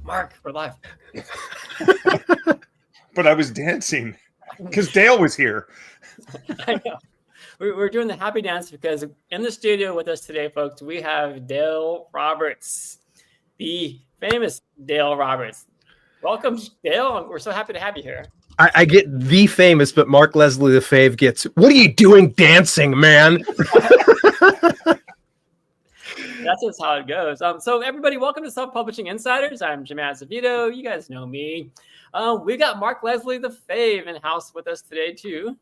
Mark for life. But I was dancing because Dale was here. I know. We're doing the happy dance because in the studio with us today, folks, we have Dale Roberts, the famous Dale Roberts. Welcome, Dale. We're so happy to have you here. I get the famous, but Mark Leslie the Fave gets, what are you doing dancing, man? That's just how it goes. So everybody, welcome to Self-Publishing Insiders. I'm Jim Azevedo. You guys know me. We got Mark Leslie the Fave in house with us today too.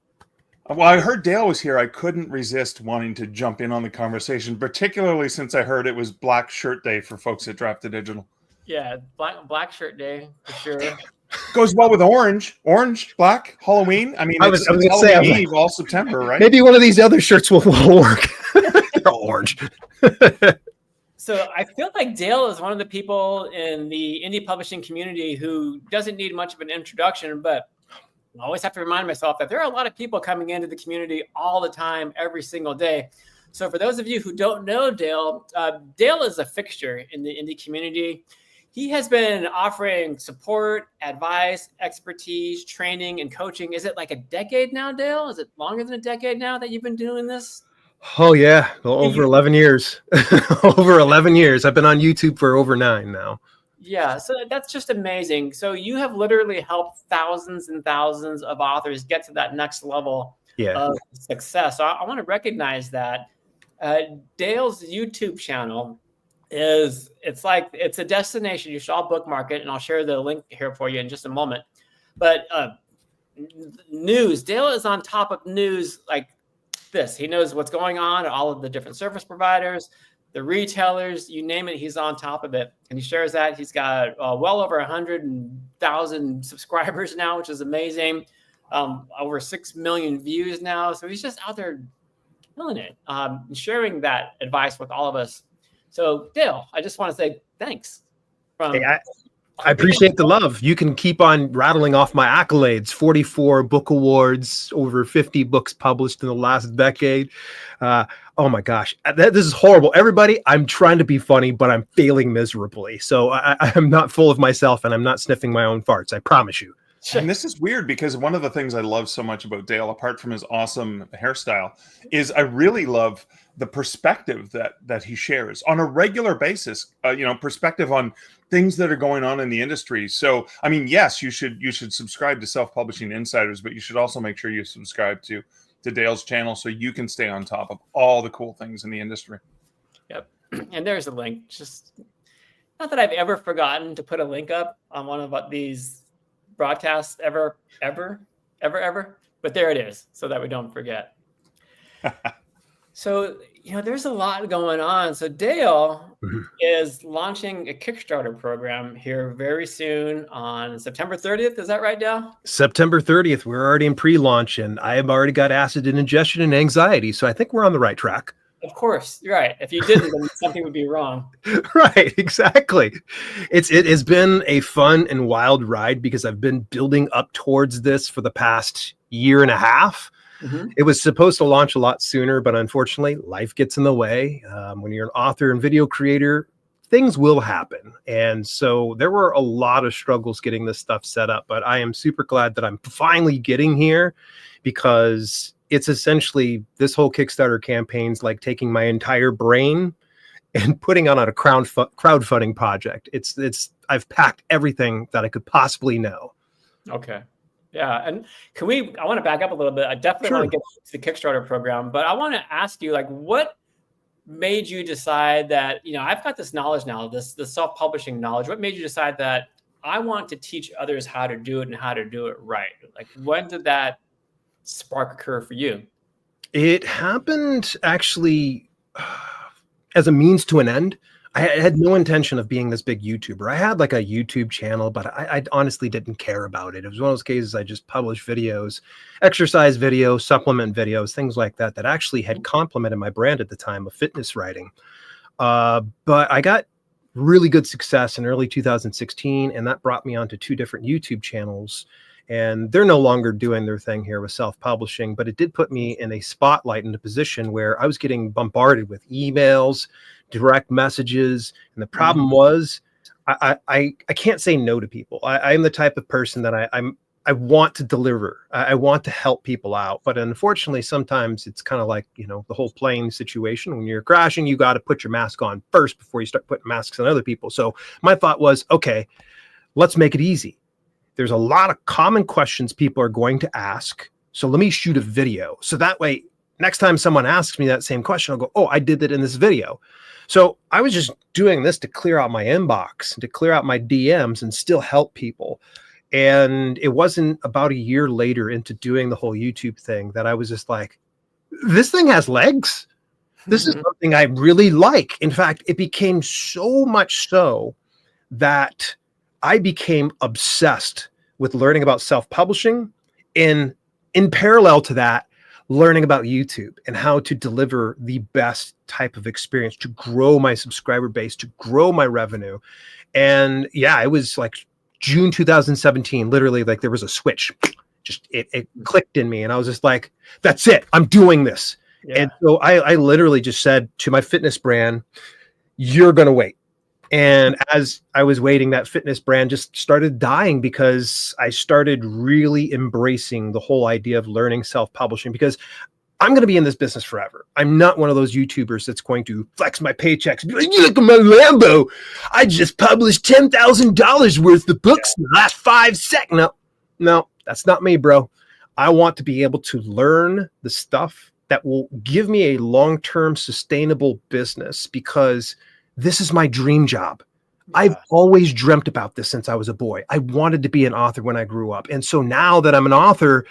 Well, I heard Dale was here. I couldn't resist wanting to jump in on the conversation, particularly since I heard it was Black Shirt Day for folks at Drafted Digital. Yeah, Black Shirt Day for sure. Goes well with orange, black, Halloween. I mean, it's Halloween Eve, all September, right? Maybe one of these other shirts will work. They're all orange. So I feel like Dale is one of the people in the indie publishing community who doesn't need much of an introduction, but I always have to remind myself that there are a lot of people coming into the community all the time, every single day. So for those of you who don't know Dale, Dale is a fixture in the indie community. He has been offering support, advice, expertise, training, and coaching. Is it like a decade now, Dale? Is it longer than a decade now that you've been doing this? Oh, yeah. Well, over 11 years. Over 11 years. I've been on YouTube for over 9 now. Yeah, so that's just amazing. So you have literally helped thousands and thousands of authors get to that next level of success. So I want to recognize that. Dale's YouTube channel it's a destination. You should all bookmark it, and I'll share the link here for you in just a moment. But news, Dale is on top of news like this. He knows what's going on at all of the different service providers, the retailers, you name it, he's on top of it. And he shares that. He's got well over 100,000 subscribers now, which is amazing. Over 6 million views now. So he's just out there killing it, sharing that advice with all of us. So Dale, I just want to say thanks. I appreciate the love. You can keep on rattling off my accolades. 44 book awards, over 50 books published in the last decade. Oh my gosh, this is horrible. Everybody, I'm trying to be funny, but I'm failing miserably. So I'm not full of myself and I'm not sniffing my own farts. I promise you. And this is weird because one of the things I love so much about Dale, apart from his awesome hairstyle, is I really love the perspective that he shares on a regular basis. Perspective on things that are going on in the industry. So, I mean, yes, you should subscribe to Self-Publishing Insiders, but you should also make sure you subscribe to Dale's channel so you can stay on top of all the cool things in the industry. Yep, and there's a link. Just not that I've ever forgotten to put a link up on one of these broadcasts ever, but there it is, so that we don't forget. So, there's a lot going on. So Dale is launching a Kickstarter program here very soon on September 30th. Is that right, Dale? September 30th. We're already in pre-launch, and I have already got acid indigestion and anxiety. So I think we're on the right track. Of course. You're right. If you didn't, then something would be wrong. Right. Exactly. It has been a fun and wild ride because I've been building up towards this for the past year and a half. Mm-hmm. It was supposed to launch a lot sooner, but unfortunately, life gets in the way. When you're an author and video creator, things will happen. And so there were a lot of struggles getting this stuff set up, but I am super glad that I'm finally getting here because it's essentially this whole Kickstarter campaign's like taking my entire brain and putting on a crowdfunding project. I've packed everything that I could possibly know. Okay. Yeah. And I want to back up a little bit. I definitely want to get to the Kickstarter program, but I want to ask you, what made you decide that, I've got this knowledge now, the self-publishing knowledge. What made you decide that I want to teach others how to do it and how to do it right? Like, when did that spark occur for you? It happened actually as a means to an end. I had no intention of being this big YouTuber. I had like a YouTube channel, but I honestly didn't care about it. It was one of those cases I just published videos, exercise videos, supplement videos, things like that actually had complemented my brand at the time of fitness writing. But I got really good success in early 2016, and that brought me onto 2 different YouTube channels. And they're no longer doing their thing here with self-publishing, but it did put me in a spotlight, in a position where I was getting bombarded with emails, direct messages. And the problem was I can't say no to people. I'm the type of person that I want to deliver. I want to help people out. But unfortunately, sometimes it's kind of like, the whole plane situation. When you're crashing, you got to put your mask on first before you start putting masks on other people. So my thought was, okay, let's make it easy. There's a lot of common questions people are going to ask. So let me shoot a video. So that way, next time someone asks me that same question, I'll go, oh, I did that in this video. So I was just doing this to clear out my inbox and to clear out my DMs and still help people. And it wasn't about a year later into doing the whole YouTube thing that I was just like, this thing has legs. This is something I really like. In fact, it became so much so that I became obsessed with learning about self-publishing, and in parallel to that, learning about YouTube and how to deliver the best type of experience to grow my subscriber base, to grow my revenue. And yeah, it was like June 2017, literally, like there was a switch. Just it clicked in me, and I was just like, that's it. I'm doing this. Yeah. And so I literally just said to my fitness brand, you're going to wait. And as I was waiting, that fitness brand just started dying because I started really embracing the whole idea of learning self-publishing, because I'm going to be in this business forever. I'm not one of those YouTubers that's going to flex my paychecks and be like, you look at my Lambo. I just published $10,000 worth of books in the last 5 seconds. No, that's not me, bro. I want to be able to learn the stuff that will give me a long-term sustainable business, because this is my dream job. Yeah. I've always dreamt about this since I was a boy. I wanted to be an author when I grew up. And so now that I'm an author,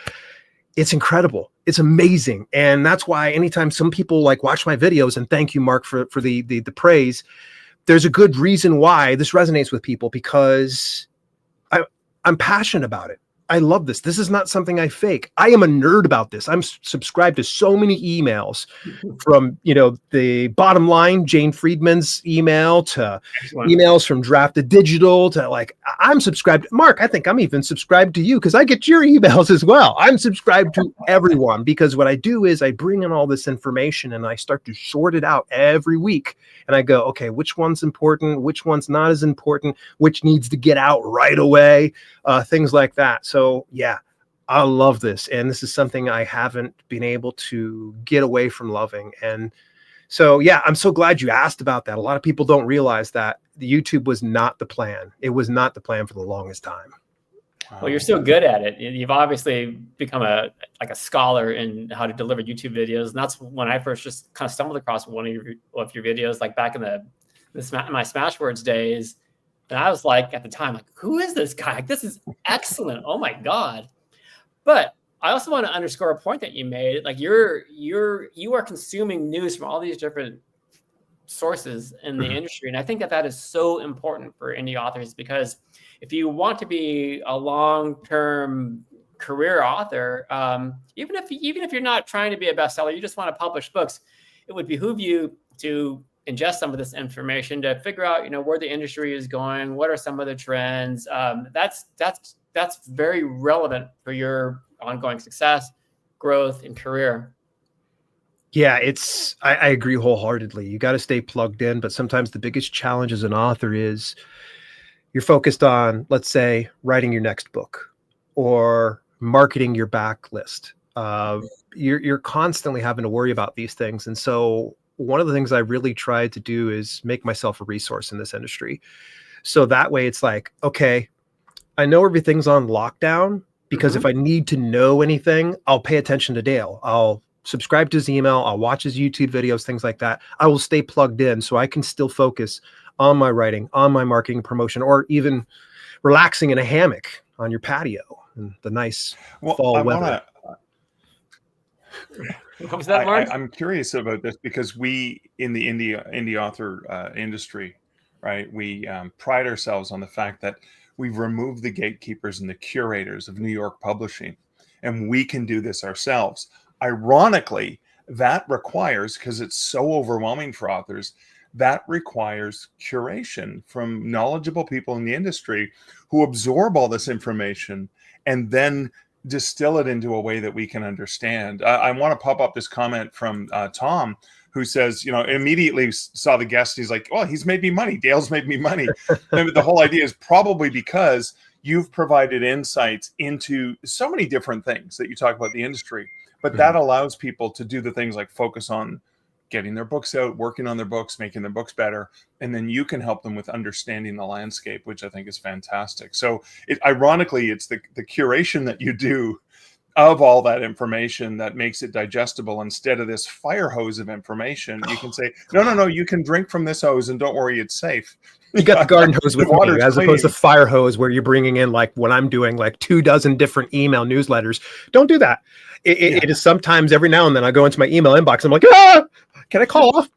it's incredible. It's amazing. And that's why anytime some people like watch my videos, and thank you, Mark, for the praise, there's a good reason why this resonates with people, because I'm passionate about it. I love this. This is not something I fake. I am a nerd about this. I'm subscribed to so many emails from, the Bottom Line, Jane Friedman's email, to emails from Drafted Digital, to like, I'm subscribed. Mark, I think I'm even subscribed to you because I get your emails as well. I'm subscribed to everyone, because what I do is I bring in all this information and I start to sort it out every week. And I go, okay, which one's important? Which one's not as important? Which needs to get out right away? Things like that. So yeah, I love this. And this is something I haven't been able to get away from loving. And so, yeah, I'm so glad you asked about that. A lot of people don't realize that the YouTube was not the plan. It was not the plan for the longest time. Well, you're so good at it. You've obviously become a scholar in how to deliver YouTube videos. And that's when I first just kind of stumbled across one of your videos, like back in my Smashwords days. And I was like, at the time, like, who is this guy? Like, this is excellent. Oh my God. But I also want to underscore a point that you made. Like you are consuming news from all these different sources in the industry. And I think that is so important for indie authors, because if you want to be a long-term career author, even if you're not trying to be a bestseller, you just want to publish books, it would behoove you to ingest some of this information to figure out, where the industry is going, what are some of the trends. That's very relevant for your ongoing success, growth, and career. Yeah, I agree wholeheartedly. You got to stay plugged in, but sometimes the biggest challenge as an author is you're focused on, let's say, writing your next book or marketing your backlist. You're constantly having to worry about these things. And so one of the things I really tried to do is make myself a resource in this industry. So that way it's like, okay, I know everything's on lockdown, because if I need to know anything, I'll pay attention to Dale. I'll subscribe to his email. I'll watch his YouTube videos, things like that. I will stay plugged in so I can still focus on my writing, on my marketing promotion, or even relaxing in a hammock on your patio in the nice fall weather. What was that, Mark? I'm curious about this, because we in the indie author industry, right? We pride ourselves on the fact that we've removed the gatekeepers and the curators of New York publishing, and we can do this ourselves. Ironically, that requires, because it's so overwhelming for authors, that requires curation from knowledgeable people in the industry who absorb all this information and then distill it into a way that we can understand. I want to pop up this comment from Tom, who says, immediately saw the guest. He's like, oh, he's made me money. Dale's made me money. And the whole idea is probably because you've provided insights into so many different things that you talk about the industry, but that allows people to do the things like focus on getting their books out, working on their books, making their books better. And then you can help them with understanding the landscape, which I think is fantastic. So ironically, it's the curation that you do of all that information that makes it digestible. Instead of this fire hose of information, you can say, no, you can drink from this hose and don't worry, it's safe. You got the garden hose with me, as clean. opposed to fire hose where you're bringing in, like when I'm doing like 24 different email newsletters. Don't do that. It is sometimes every now and then I go into my email inbox. I'm like, can I call off?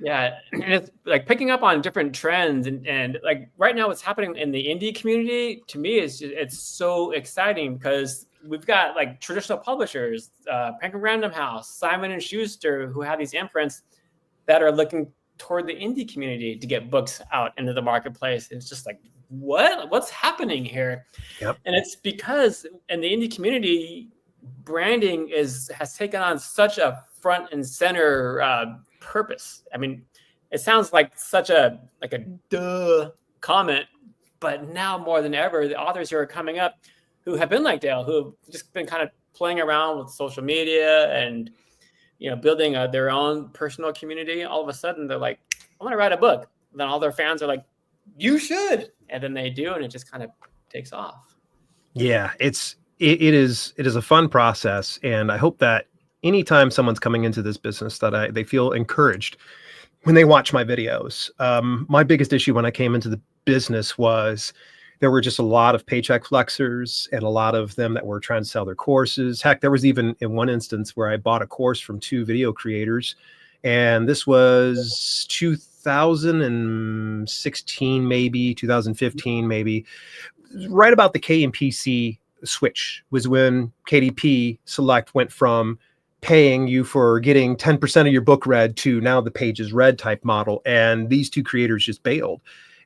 Yeah, and it's like picking up on different trends, and like right now what's happening in the indie community to me is it's so exciting because we've got like traditional publishers, Penguin Random House, Simon and Schuster, who have these imprints that are looking toward the indie community to get books out into the marketplace. And it's just like, what's happening here? Yep. And it's because in the indie community, branding has taken on such a front and center purpose. I mean, it sounds like such a duh comment, but now more than ever, the authors who are coming up who have been like Dale, who have just been kind of playing around with social media and building their own personal community, all of a sudden they're like, I want to write a book. And then all their fans are like, you should, and then they do, and it just kind of takes off. Yeah, it is a fun process, and I hope that anytime someone's coming into this business that they feel encouraged when they watch my videos. My biggest issue when I came into the business was there were just a lot of paycheck flexers and a lot of them that were trying to sell their courses. Heck, there was even in one instance where I bought a course from 2 video creators, and this was 2016, maybe 2015, maybe right about the KMPC switch was when KDP Select went from paying you for getting 10% of your book read to now the pages read type model. And these 2 creators just bailed.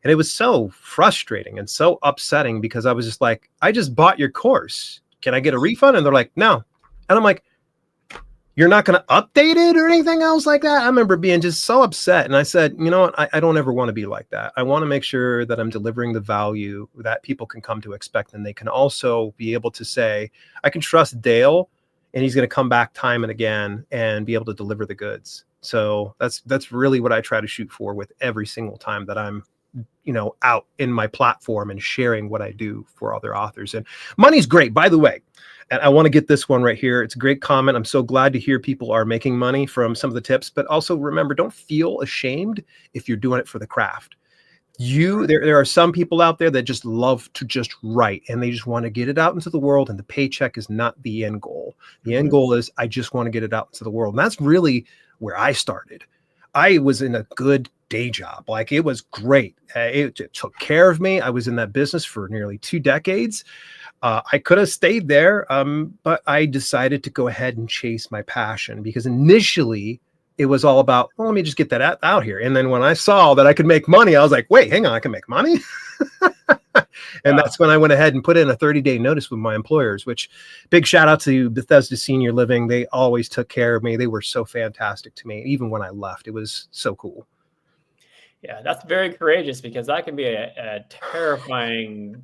And it was so frustrating and so upsetting because I was just like, I just bought your course. Can I get a refund? And they're like, no. And I'm like, you're not going to update it or anything else like that? I remember being just so upset. And I said, you know what? I don't ever want to be like that. I want to make sure that I'm delivering the value that people can come to expect. And they can also be able to say, I can trust Dale, and he's going to come back time and again and be able to deliver the goods. So that's really what I try to shoot for with every single time that I'm, out in my platform and sharing what I do for other authors. And money's great, by the way. And I want to get this one right here. It's a great comment. I'm so glad to hear people are making money from some of the tips, but also remember, don't feel ashamed if you're doing it for the craft. There are some people out there that just love to just write and they just want to get it out into the world, and the paycheck is not the end goal. The end goal is I just want to get it out into the world. And that's really where I started. I was in a good day job. Like, it was great. It took care of me. I was in that business for nearly 2 decades. I could have stayed there, but I decided to go ahead and chase my passion because initially it was all about, well, let me just get that out here. And then when I saw that I could make money, I was like, wait, hang on, I can make money. And that's when I went ahead and put in a 30-day notice with my employers, which big shout out to Bethesda Senior Living. They always took care of me. They were so fantastic to me. Even when I left, it was so cool. Yeah, that's very courageous because that can be a terrifying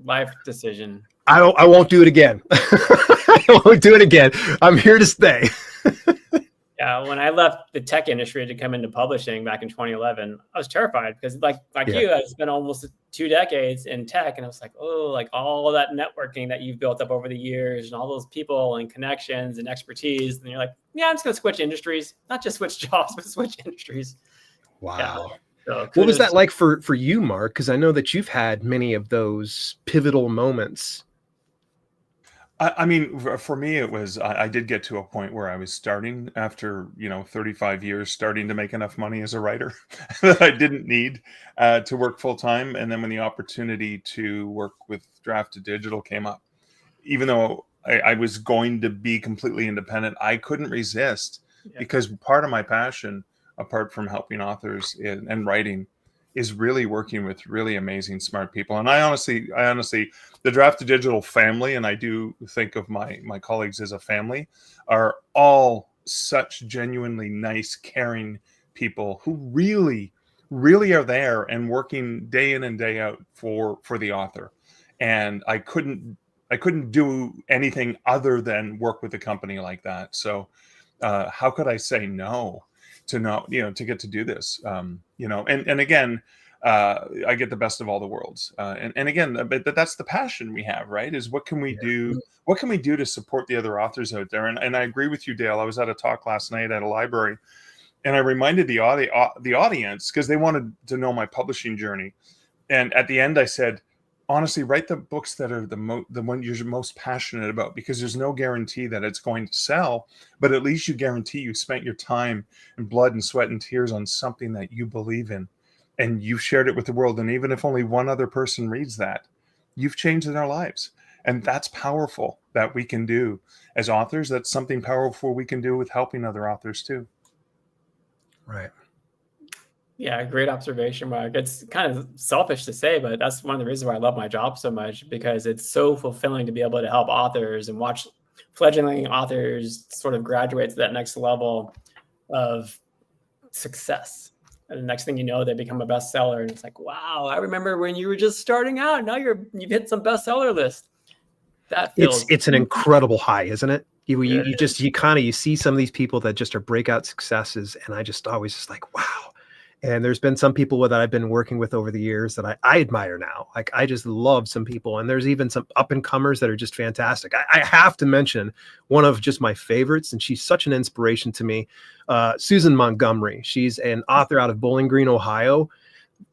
life decision. I won't do it again. I won't do it again. I'm here to stay. Yeah, when I left the tech industry to come into publishing back in 2011, I was terrified because like you, I spent almost 2 decades in tech, and I was like, oh, like all of that networking that you've built up over the years and all those people and connections and expertise. And you're like, yeah, I'm just going to switch industries, not just switch jobs, but switch industries. Wow. Yeah. So what was that like for you, Mark? Because I know that you've had many of those pivotal moments. I mean, for me, it was, I did get to a point where I was starting after, 35 years, starting to make enough money as a writer that I didn't need to work full time. And then when the opportunity to work with Draft to Digital came up, even though I was going to be completely independent, I couldn't resist because part of my passion, apart from helping authors and writing, is really working with really amazing, smart people. And I honestly, the Draft to Digital family, and I do think of my colleagues as a family, are all such genuinely nice, caring people who really are there and working day in and day out for the author. And I couldn't do anything other than work with a company like that. So how could I say no to not, to get to do this? And again, I get the best of all the worlds. And again, but that's the passion we have, right? Is what can we do? What can we do to support the other authors out there? And I agree with you, Dale. I was at a talk last night at a library, and I reminded the audience, because they wanted to know my publishing journey. And at the end, I said, honestly, write the books that are the one you're most passionate about, because there's no guarantee that it's going to sell, but at least you guarantee you spent your time and blood and sweat and tears on something that you believe in, and you've shared it with the world. And even if only one other person reads that, you've changed their lives. And that's powerful that we can do as authors. That's something powerful we can do with helping other authors too. Right. Yeah, great observation, Mark. It's kind of selfish to say, but that's one of the reasons why I love my job so much, because it's so fulfilling to be able to help authors and watch fledgling authors sort of graduate to that next level of success. And the next thing you know, they become a bestseller, and it's like, wow, I remember when you were just starting out. Now you've hit some bestseller list. That feels it's an incredible high, isn't it? You see some of these people that just are breakout successes, and I just always just like, wow. And there's been some people that I've been working with over the years that I admire now. Like, I just love some people. And there's even some up and comers that are just fantastic. I have to mention one of just my favorites, and she's such an inspiration to me, Susan Montgomery. She's an author out of Bowling Green, Ohio.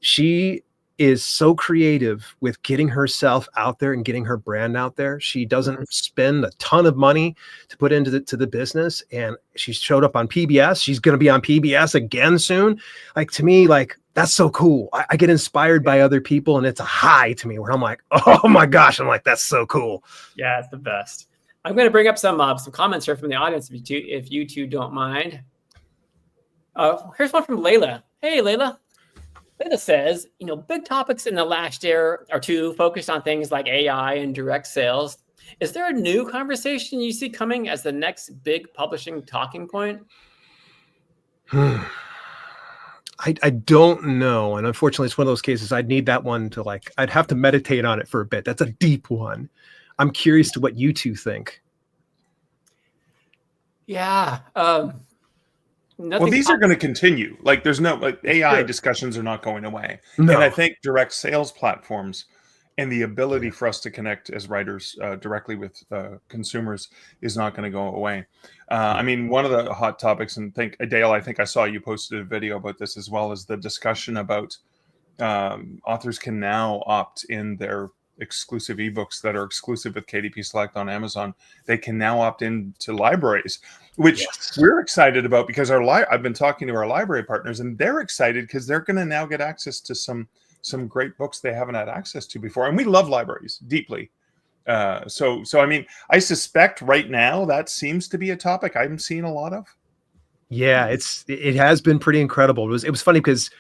She is so creative with getting herself out there and getting her brand out there. She doesn't spend a ton of money to put into the business, and she showed up on PBS. She's going to be on PBS again soon. Like, to me, like, that's so cool. I get inspired by other people, and it's a high to me where I'm like, oh my gosh, I'm like, that's so cool. Yeah, it's the best. I'm going to bring up some comments here from the audience, if you two don't mind. Here's one from Layla. Hey, Layla. Layla says, big topics in the last year or two focused on things like AI and direct sales. Is there a new conversation you see coming as the next big publishing talking point? I don't know. And unfortunately, it's one of those cases I'd need that one to I'd have to meditate on it for a bit. That's a deep one. I'm curious to what you two think. Yeah. Well, these are going to continue. Like, there's no AI discussions are not going away. No. And I think direct sales platforms and the ability for us to connect as writers directly with consumers is not going to go away. I mean, one of the hot topics, and Dale, I think I saw you posted a video about this as well, is the discussion about authors can now opt in their exclusive ebooks that are exclusive with KDP Select on Amazon. They can now opt in to libraries, which we're excited about, because I've been talking to our library partners, and they're excited because they're going to now get access to some great books they haven't had access to before. And we love libraries deeply. So I mean, I suspect right now that seems to be a topic I'm seeing a lot of. Yeah, it has been pretty incredible. It was funny because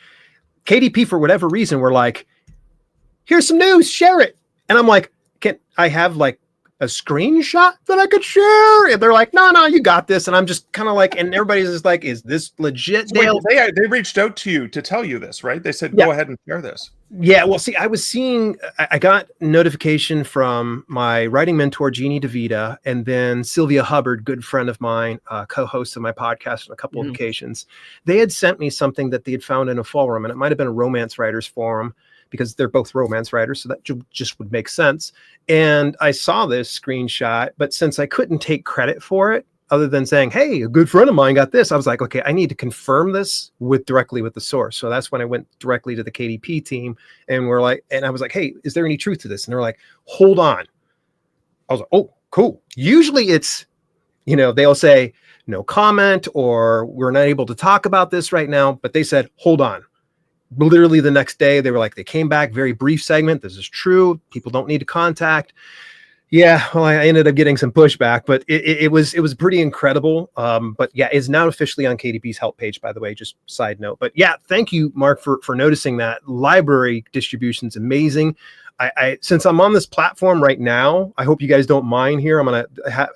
KDP, for whatever reason, were like, here's some news, share it. And I'm like, can I have a screenshot that I could share? And they're like, no, you got this. And I'm just kind of like, and everybody's just like, is this legit? So wait, they reached out to you to tell you this, right? They said, go ahead and share this. Yeah, well, see, I got notification from my writing mentor, Jeannie DeVita, and then Sylvia Hubbard, good friend of mine, co-host of my podcast on a couple of occasions. They had sent me something that they had found in a forum, and it might have been a romance writers forum, because they're both romance writers, so that just would make sense. And I saw this screenshot, but since I couldn't take credit for it, other than saying, hey, a good friend of mine got this, I was like, okay, I need to confirm this directly with the source. So that's when I went directly to the KDP team, and I was like, hey, is there any truth to this? And they're like, hold on. I was like, oh, cool. Usually it's, they'll say no comment, or we're not able to talk about this right now, but they said, hold on. Literally the next day, they were like, they came back, very brief segment. This is true. People don't need to contact. Yeah, well, I ended up getting some pushback, but it was pretty incredible. But yeah, it's now officially on KDP's help page, by the way, just side note. But yeah, thank you, Mark, for noticing that. Library distribution's amazing. I since I'm on this platform right now, I hope you guys don't mind here. I'm gonna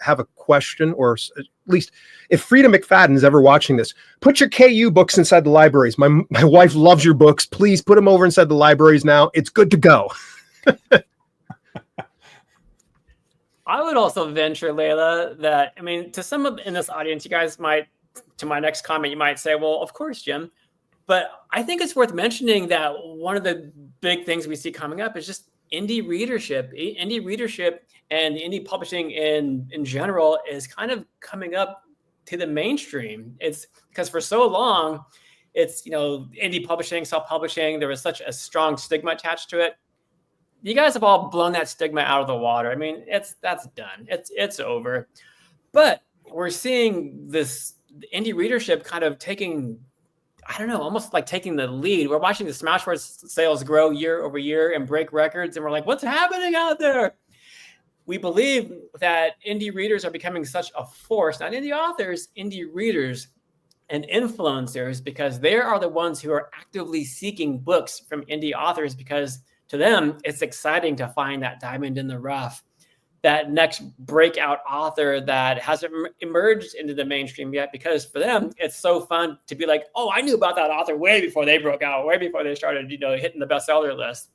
have a question, or at least if Frida McFadden's ever watching this, put your KU books inside the libraries. My wife loves your books. Please put them over inside the libraries now. It's good to go. I would also venture, Layla, that, I mean, to some of in this audience, you guys might, to my next comment, you might say, well, of course, Jim. But I think it's worth mentioning that one of the big things we see coming up is just indie readership. Indie readership and indie publishing in general is kind of coming up to the mainstream. It's because for so long, it's, indie publishing, self-publishing, there was such a strong stigma attached to it. You guys have all blown that stigma out of the water. I mean, that's done. It's over. But we're seeing this indie readership kind of taking, I don't know, almost like taking the lead. We're watching the Smashwords sales grow year over year and break records, and we're like, what's happening out there? We believe that indie readers are becoming such a force, not indie authors, indie readers and influencers, because they are the ones who are actively seeking books from indie authors, because to them, it's exciting to find that diamond in the rough, that next breakout author that hasn't emerged into the mainstream yet, because for them, it's so fun to be like, oh, I knew about that author way before they broke out, way before they started, hitting the bestseller list.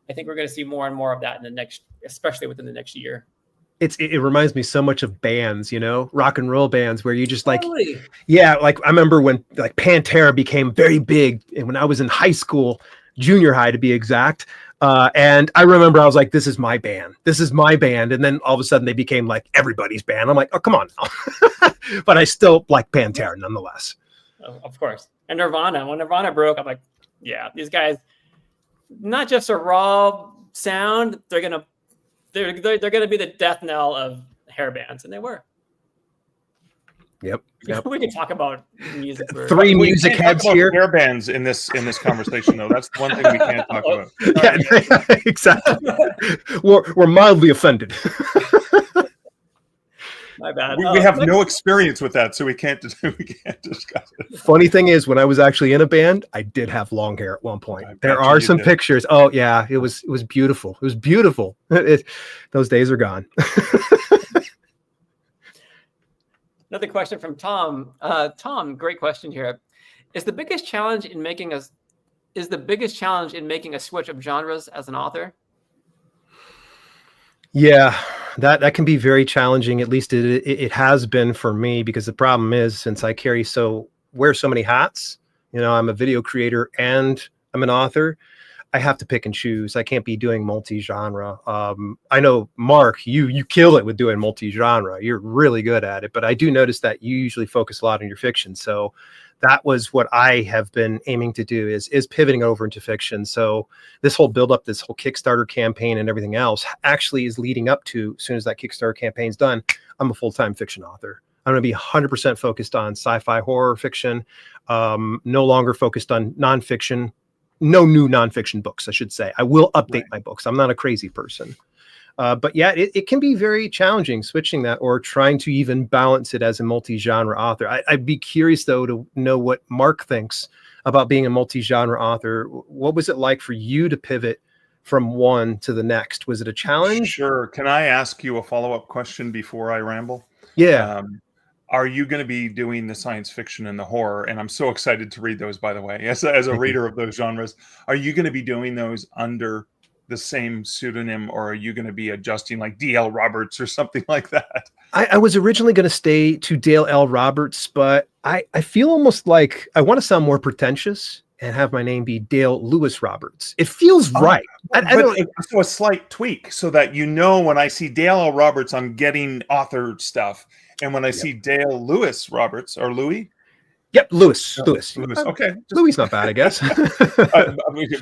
I think we're going to see more and more of that in the next, especially within the next year. It reminds me so much of bands, rock and roll bands, where you just Totally. like I remember when like Pantera became very big, and when I was in high school, junior high to be exact. And I remember I was like, this is my band. This is my band. And then all of a sudden they became like everybody's band. I'm like, oh, come on now. But I still like Pantera nonetheless. Of course. And Nirvana, when Nirvana broke, I'm like, yeah, these guys, not just a raw sound, they're gonna be the death knell of hair bands, and they were. Yep. We can talk about music. Three music heads here. Hair bands in this conversation, though. That's the one thing we can't talk about. Yeah, exactly. We're mildly offended. My bad. We have no experience with that, so we can't discuss it. Funny thing is, when I was actually in a band, I did have long hair at one point. There are some pictures. Oh yeah, it was beautiful. It was beautiful. Those days are gone. Another question from Tom. Tom, great question here. Is the biggest challenge in making a switch of genres as an author? Yeah, that can be very challenging. At least it has been for me, because the problem is, since I wear so many hats, I'm a video creator and I'm an author, I have to pick and choose. I can't be doing multi-genre. I know, Mark, you kill it with doing multi-genre. You're really good at it. But I do notice that you usually focus a lot on your fiction. So that was what I have been aiming to do, is pivoting over into fiction. So this whole build-up, this whole Kickstarter campaign and everything else actually is leading up to, as soon as that Kickstarter campaign's done, I'm a full-time fiction author. I'm going to be 100% focused on sci-fi horror fiction, no longer focused on nonfiction. No new nonfiction books, I should say. I will update my books. I'm not a crazy person. But yeah, it can be very challenging switching that, or trying to even balance it as a multi-genre author. I'd be curious, though, to know what Mark thinks about being a multi-genre author. What was it like for you to pivot from one to the next? Was it a challenge? Sure. Can I ask you a follow-up question before I ramble? Yeah. Are you going to be doing the science fiction and the horror? And I'm so excited to read those, by the way, as a reader of those genres. Are you going to be doing those under the same pseudonym, or are you going to be adjusting like D.L. Roberts or something like that? I was originally going to stay to Dale L. Roberts, but I feel almost like I want to sound more pretentious and have my name be Dale Lewis Roberts. It feels right. So a slight tweak, so that when I see Dale L. Roberts, I'm getting author stuff. And when I see Dale Lewis Roberts, or Louis? Yep, Lewis. Okay. Louis not bad, I guess.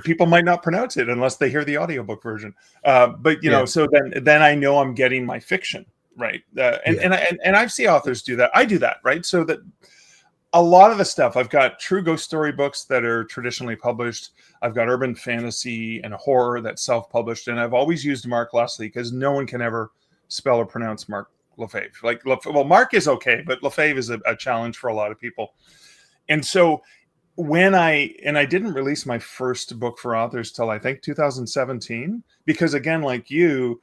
People might not pronounce it unless they hear the audiobook version. But so then I know I'm getting my fiction, right? And I see authors do that. I do that, right? So that A lot of the stuff, I've got true ghost story books that are traditionally published. I've got urban fantasy and horror that's self-published. And I've always used Mark Leslie because no one can ever spell or pronounce Mark Lefebvre. Well, Mark is okay, but Lefebvre is a challenge for a lot of people. And so I didn't release my first book for authors till I think 2017, because again, like you,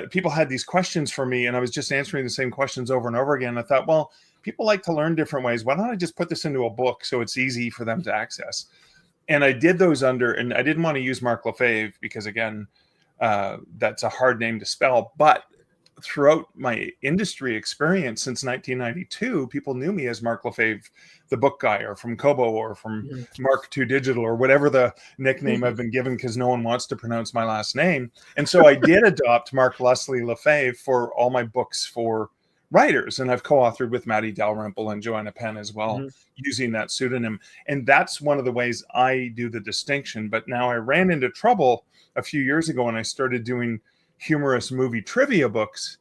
people had these questions for me and I was just answering the same questions over and over again. I thought, well, people like to learn different ways. Why don't I just put this into a book so it's easy for them to access? And I did those and I didn't want to use Mark Lefebvre because again, that's a hard name to spell, but throughout my industry experience since 1992, people knew me as Mark Lefebvre, the book guy, or from Kobo, or from Mark II Digital, or whatever the nickname I've been given because no one wants to pronounce my last name. And so I did adopt Mark Leslie Lefebvre for all my books for writers. And I've co-authored with Maddie Dalrymple and Joanna Penn as well, using that pseudonym. And that's one of the ways I do the distinction. But now I ran into trouble a few years ago when I started doing humorous movie trivia books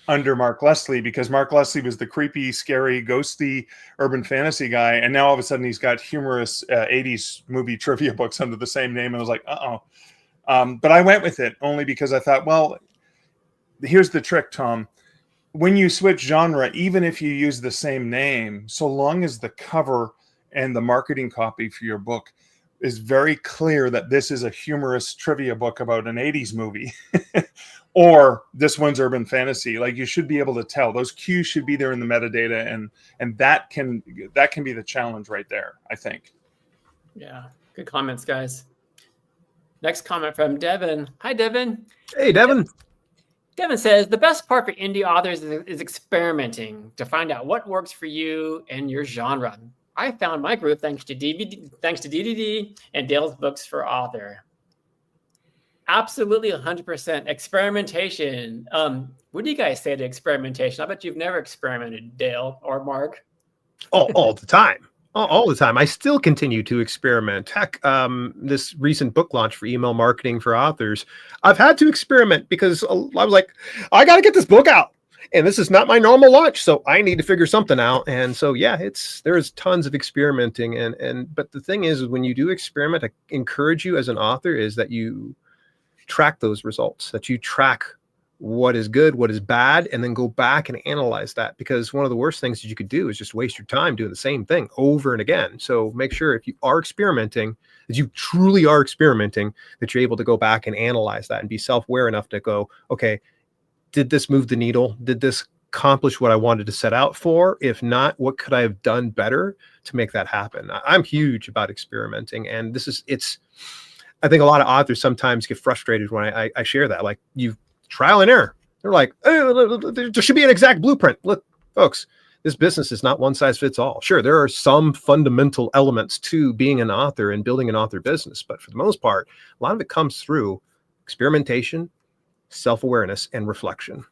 under Mark Leslie, because Mark Leslie was the creepy, scary, ghosty urban fantasy guy, and now all of a sudden he's got humorous 80s movie trivia books under the same name, and I was like, but I went with it only because I thought, well, here's the trick, Tom. When you switch genre, even if you use the same name, so long as the cover and the marketing copy for your book is very clear that this is a humorous trivia book about an 80s movie or this one's urban fantasy, like you should be able to tell. Those cues should be there in the metadata, and that can be the challenge right there, I think. Yeah, good comments, guys. Next comment from Devin. Hi, Devin. Hey, Devin. Devin says, the best part for indie authors is experimenting to find out what works for you and your genre. I found my group thanks to DDD and Dale's books for author. Absolutely 100% experimentation. What do you guys say to experimentation? I bet you've never experimented, Dale or Mark. All the time. All the time. I still continue to experiment. Heck, this recent book launch for email marketing for authors, I've had to experiment because I was like, I got to get this book out. And this is not my normal launch, so I need to figure something out. And so, yeah, there's tons of experimenting. But the thing is, when you do experiment, I encourage you as an author is that you track those results, that you track what is good, what is bad, and then go back and analyze that. Because one of the worst things that you could do is just waste your time doing the same thing over and again. So make sure if you are experimenting, that you truly are experimenting, that you're able to go back and analyze that and be self-aware enough to go, okay, did this move the needle? Did this accomplish what I wanted to set out for? If not, what could I have done better to make that happen? I'm huge about experimenting. And I think a lot of authors sometimes get frustrated when I share that, like you trial and error. They're like, oh, there should be an exact blueprint. Look, folks, this business is not one size fits all. Sure, there are some fundamental elements to being an author and building an author business, but for the most part, a lot of it comes through experimentation, self-awareness, and reflection.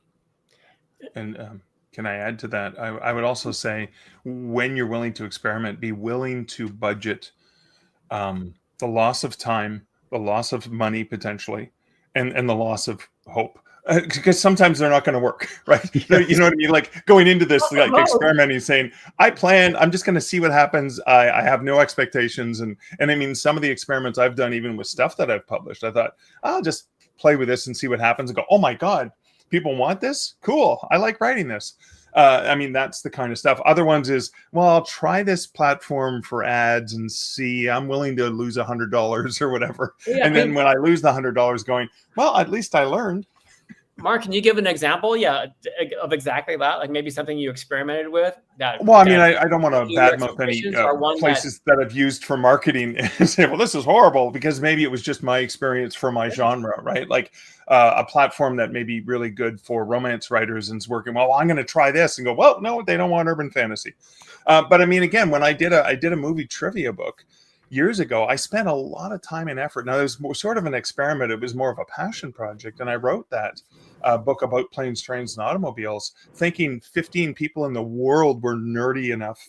And can I add to that? I would also say, when you're willing to experiment, be willing to budget the loss of time, the loss of money potentially, and the loss of hope. Because sometimes they're not going to work, right? Yes. You know what I mean? Like going into this, like experimenting, saying, I'm just going to see what happens. I have no expectations. And I mean, some of the experiments I've done, even with stuff that I've published, I thought, I'll just play with this and see what happens and go, oh my God, people want this? Cool. I like writing this. I mean, that's the kind of stuff. Other ones is, well, I'll try this platform for ads and see, I'm willing to lose $100 or whatever. Yeah, and then when I lose the $100 going, well, at least I learned. Mark, can you give an example? Yeah, of exactly that, like maybe something you experimented with. I mean, I don't want to badmouth any places that I've used for marketing and say, well, this is horrible, because maybe it was just my experience for my genre, right? Like a platform that may be really good for romance writers and is working well. I'm going to try this and go, well, no, they don't want urban fantasy. But I mean, again, when I did a movie trivia book years ago, I spent a lot of time and effort. Now, it was sort of an experiment. It was more of a passion project. And I wrote that book about planes, trains, and automobiles, thinking 15 people in the world were nerdy enough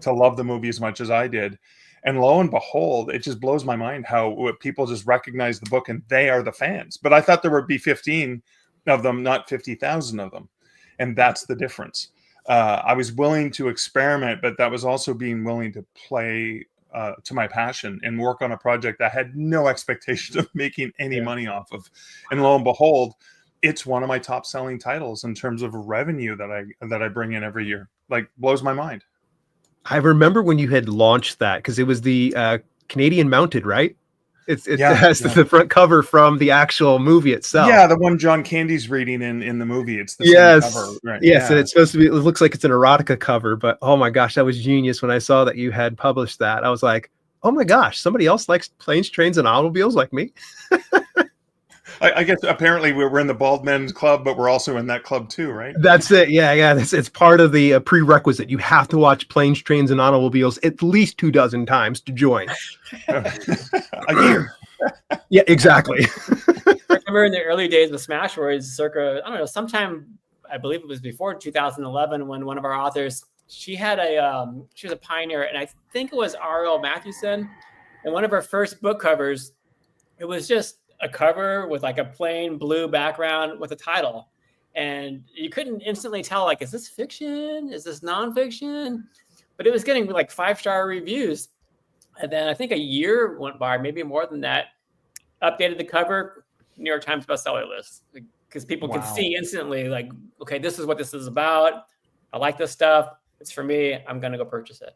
to love the movie as much as I did. And lo and behold, it just blows my mind how people just recognize the book and they are the fans. But I thought there would be 15 of them, not 50,000 of them. And that's the difference. I was willing to experiment, but that was also being willing to play to my passion and work on a project I had no expectation of making any money off of. And lo and behold, it's one of my top selling titles in terms of revenue that I bring in every year. Like, blows my mind. I remember when you had launched that, because it was the Canadian Mounted, right? It has the front cover from the actual movie itself. Yeah, the one John Candy's reading in the movie. It's the same cover. Right? Yes, and it's supposed to be, it looks like it's an erotica cover, but oh my gosh, that was genius when I saw that you had published that. I was like, oh my gosh, somebody else likes planes, trains, and automobiles like me. I guess apparently we're in the Bald Men's Club, but we're also in that club too, right? That's it. Yeah. It's part of the prerequisite. You have to watch Planes, Trains, and Automobiles at least 24 times to join. A year. Yeah, exactly. I remember in the early days with Smashwords, circa, I don't know, sometime, I believe it was before 2011, when one of our authors, she had she was a pioneer, and I think it was R.L. Mathewson. And one of her first book covers, it was just a cover with like a plain blue background with a title. And you couldn't instantly tell, like, is this fiction? Is this nonfiction? But it was getting like 5-star reviews. And then I think a year went by, maybe more than that, updated the cover, New York Times bestseller list, because people could see instantly, like, okay, this is what this is about. I like this stuff. It's for me. I'm going to go purchase it.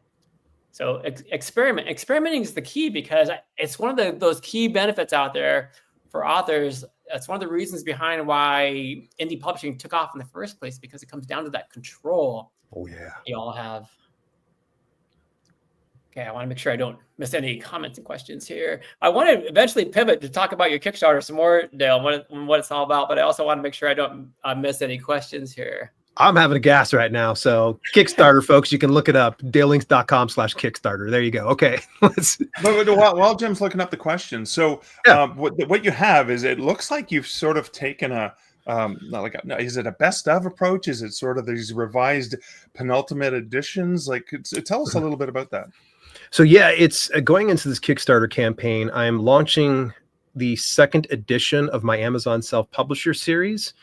So experimenting is the key, because it's one of those key benefits out there for authors. That's one of the reasons behind why indie publishing took off in the first place, because it comes down to that control. Oh yeah, you all have. Okay, I want to make sure I don't miss any comments and questions here. I want to eventually pivot to talk about your Kickstarter some more, Dale, what it's all about, but I also want to make sure I don't miss any questions here. I'm having a gas right now. So Kickstarter, folks, you can look it up, dalelinks.com/Kickstarter. There you go. Okay. But while Jim's looking up the questions, so what you have is, it looks like you've sort of taken is it a best of approach? Is it sort of these revised penultimate editions? Like, tell us a little bit about that. So yeah, it's going into this Kickstarter campaign. I'm launching the 2nd edition of my Amazon self-publisher series.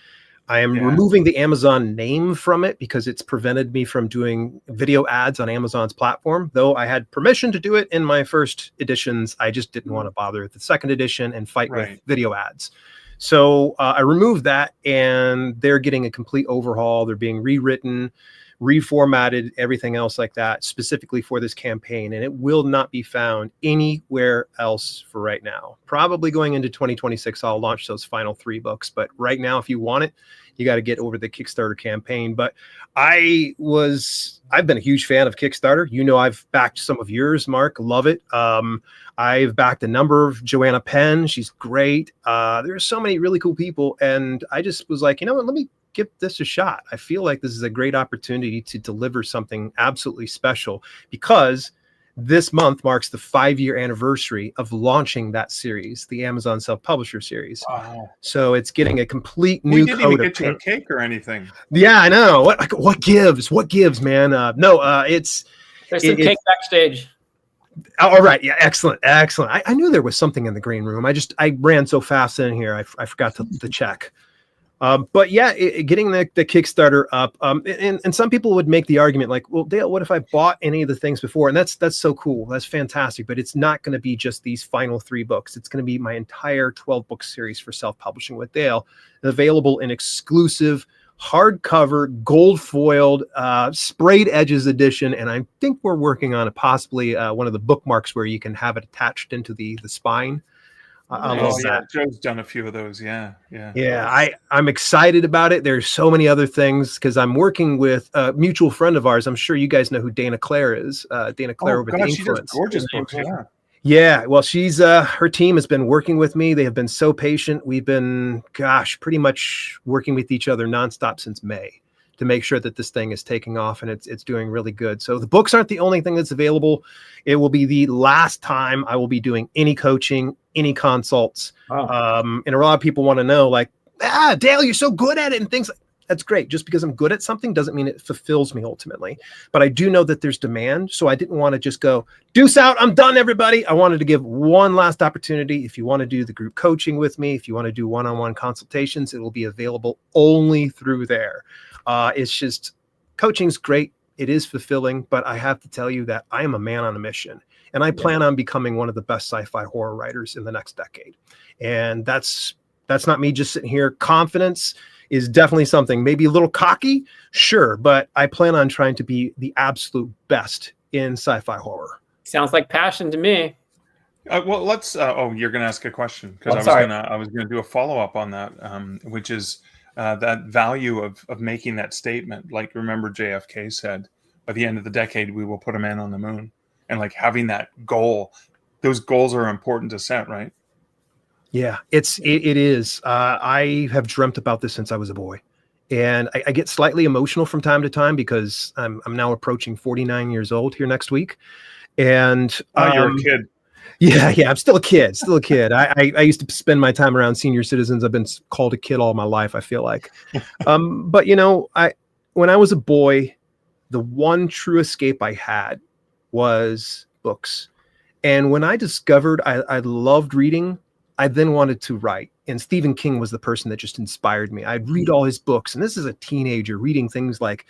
I am removing the Amazon name from it because it's prevented me from doing video ads on Amazon's platform. Though I had permission to do it in my first editions, I just didn't want to bother with the 2nd edition and fight with video ads. So I removed that, and they're getting a complete overhaul. They're being rewritten, reformatted, everything else like that, specifically for this campaign. And it will not be found anywhere else for right now. Probably going into 2026, I'll launch those final 3 books. But right now, if you want it, you got to get over the Kickstarter campaign. But I've been a huge fan of Kickstarter. You know, I've backed some of yours, Mark. Love it. I've backed a number of Joanna Penn. She's great. There's so many really cool people. And I just was like, you know what, let me give this a shot. I feel like this is a great opportunity to deliver something absolutely special, because this month marks the 5-year anniversary of launching that series, the Amazon self-publisher series. Wow. So it's getting a complete new coat. We didn't even get you a cake or anything. Yeah, I know. What gives? What gives, man? There's some cake backstage. All right. Yeah. Excellent. I knew there was something in the green room. I ran so fast in here. I forgot to check. But yeah, getting the Kickstarter up, and some people would make the argument like, well, Dale, what if I bought any of the things before? And that's so cool. That's fantastic. But it's not going to be just these final 3 books. It's going to be my entire 12-book series for self-publishing with Dale, available in exclusive hardcover, gold foiled, sprayed edges edition. And I think we're working on possibly one of the bookmarks where you can have it attached into the spine. I love that. Joe's done a few of those. Yeah. I'm excited about it. There's so many other things, because I'm working with a mutual friend of ours. I'm sure you guys know who Dana Clare is. Dana Clare over at The Influence. She does gorgeous books. Yeah. Well, she's her team has been working with me. They have been so patient. We've been, pretty much working with each other nonstop since May to make sure that this thing is taking off and it's doing really good. So the books aren't the only thing that's available. It will be the last time I will be doing any coaching, any consults. Wow. And a lot of people want to know, like, Dale, you're so good at it and things like that's great. Just because I'm good at something doesn't mean it fulfills me ultimately. But I do know that there's demand. So I didn't want to just go, deuce out, I'm done, everybody. I wanted to give one last opportunity. If you want to do the group coaching with me, if you want to do one-on-one consultations, it will be available only through there. It's just, coaching's great. It is fulfilling, but I have to tell you that I am a man on a mission, and I plan on becoming one of the best sci-fi horror writers in the next decade. And that's not me just sitting here. Confidence is definitely something, maybe a little cocky, sure, but I plan on trying to be the absolute best in sci-fi horror. Sounds like passion to me. Well, let's. Oh, you're going to ask a question, because I was gonna do a follow up on that, which is that value of making that statement. Like, remember JFK said, by the end of the decade, we will put a man on the moon, and like having that goal. Those goals are important to set, right? Yeah, it is. I have dreamt about this since I was a boy, and I get slightly emotional from time to time because I'm now approaching 49 years old here next week, and you're a kid. Yeah, I'm still a kid. I used to spend my time around senior citizens. I've been called a kid all my life, I feel like. But when I was a boy, the one true escape I had was books, and when I discovered I loved reading, I then wanted to write. And Stephen King was the person that just inspired me. I'd read all his books. And this is a teenager reading things like,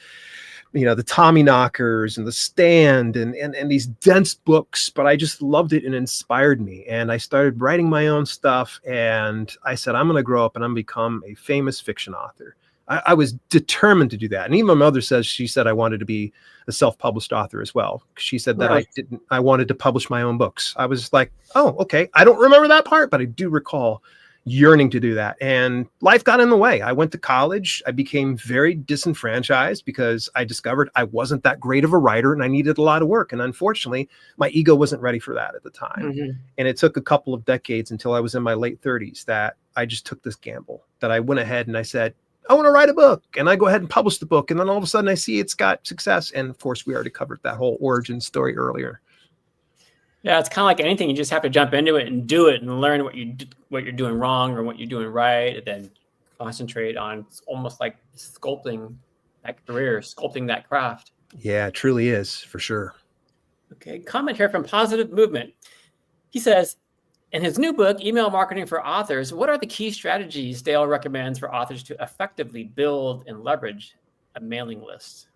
the Tommyknockers and The Stand and these dense books. But I just loved it and inspired me. And I started writing my own stuff. And I said, I'm going to grow up and I'm going to become a famous fiction author. I was determined to do that. And even my mother she said I wanted to be a self-published author as well. She said that I wanted to publish my own books. I was like, oh, okay. I don't remember that part, but I do recall yearning to do that. And life got in the way. I went to college. I became very disenfranchised because I discovered I wasn't that great of a writer and I needed a lot of work. And unfortunately, my ego wasn't ready for that at the time. Mm-hmm. And it took a couple of decades until I was in my late 30s that I just took this gamble, that I went ahead and I said, I want to write a book, and I go ahead and publish the book. And then all of a sudden I see it's got success. And of course, we already covered that whole origin story earlier. Yeah, it's kind of like anything. You just have to jump into it and do it and learn what you're doing wrong or what you're doing right, and then concentrate on. It's almost like sculpting that career, sculpting that craft. Yeah, it truly is, for sure. Okay, comment here from Positive Movement. He says, in his new book, Email Marketing for Authors, what are the key strategies Dale recommends for authors to effectively build and leverage a mailing list?